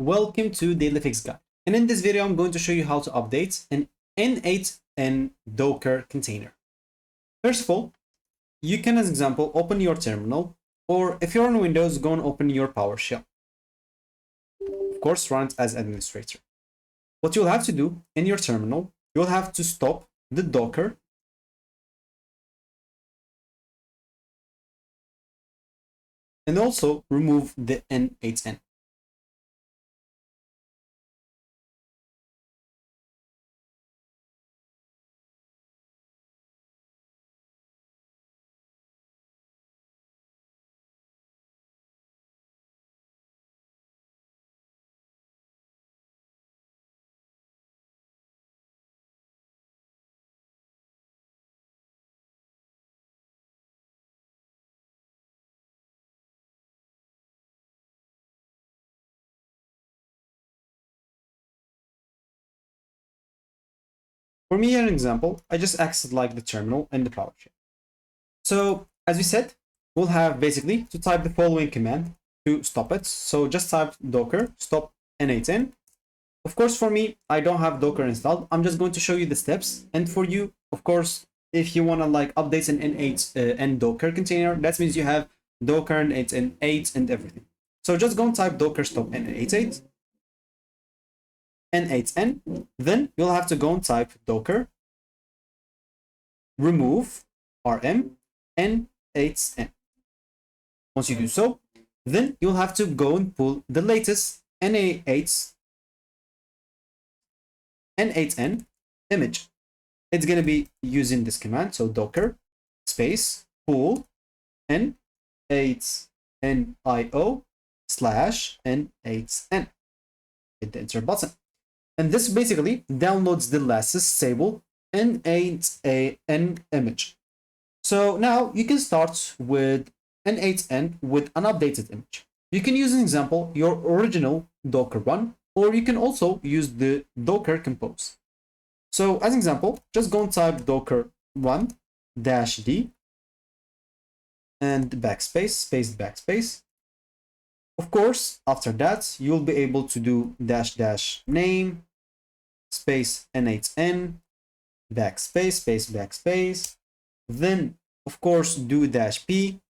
Welcome to Daily Fix Guide. And in this video, I'm going to show you how to update an n8n Docker container. First of all, you can, as example, open your terminal, or if you're on Windows, go and open your PowerShell. Of course, run it as administrator. What you'll have to do in your terminal, you'll have to stop the Docker and also remove the n8n. For me, an example, I just accessed like the terminal and the PowerShell. So as we said, we'll have basically to type the following command to stop it. So just type docker stop n8n. Of course, for me, I don't have Docker installed. I'm just going to show you the steps. And for you, of course, if you want to like update an n8n Docker container, that means you have Docker n8n 8 and everything. So just go and type docker stop n8n. N8n, then you'll have to go and type docker remove rm n8n. Once you do so, then you'll have to go and pull the latest n8n image. It's going to be using this command, so docker space pull n8nio slash n8n. Hit the enter button. And this basically downloads the latest stable n8n image. So now you can start with n8n with an updated image. You can use an example, your original Docker run, or you can also use the Docker compose. So as an example, just go and type docker run -d and backspace, space backspace. Of course, after that, you'll be able to do --name space n8n backspace space backspace. Then, of course, do -p.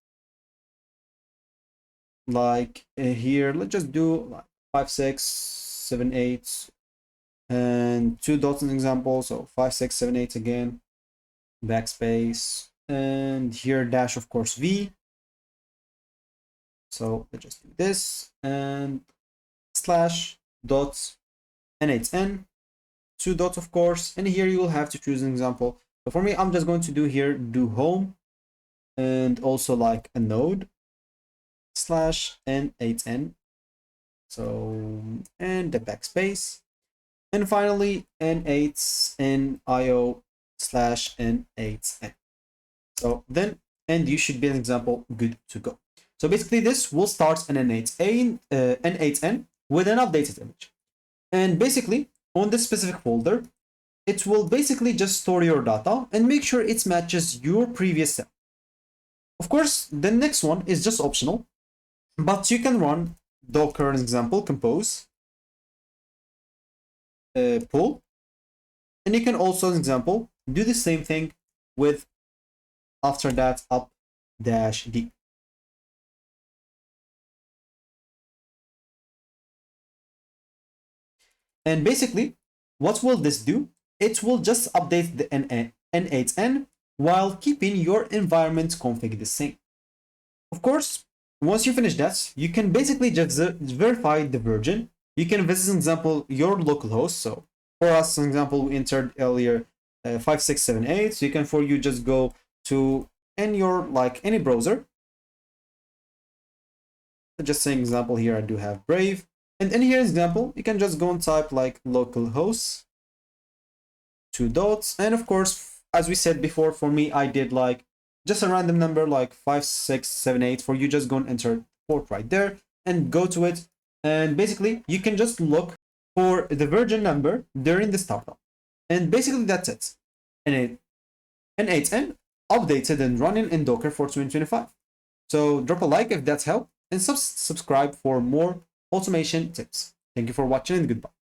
Like here, let's just do like 5, 6, 7, 8, and 2 dots an example. So 5, 6, 7, 8 again, backspace, and here dash, of course, v. So let's just do this and slash dot n8n, 2 dots, of course, and here you will have to choose an example. So for me, I'm just going to do here do home and also like a node slash n8n. So and the backspace, and finally n8nio slash n8n. So then, and you should be an example good to go. So basically, this will start an n8n with an updated image, and basically on this specific folder, it will basically just store your data and make sure it matches your previous step. Of course, the next one is just optional, but you can run docker, as example, compose pull, and you can also, as example, do the same thing with after that up -d. And basically, what will this do? It will just update the n8n while keeping your environment config the same. Of course, once you finish that, you can basically just verify the version. You can visit, an example, your localhost. So for us, an example, we entered earlier 5678. So you can, for you, just go to any browser. Just saying example here, I do have Brave. And in here, example, you can just go and type like localhost 2 dots. And of course, as we said before, for me, I did like just a random number like 5678. For you, just go and enter port right there and go to it. And basically, you can just look for the version number during the startup. And basically, that's it. And n8n updated and running in Docker for 2025. So drop a like if that's helped, and subscribe for more automation tips. Thank you for watching and goodbye.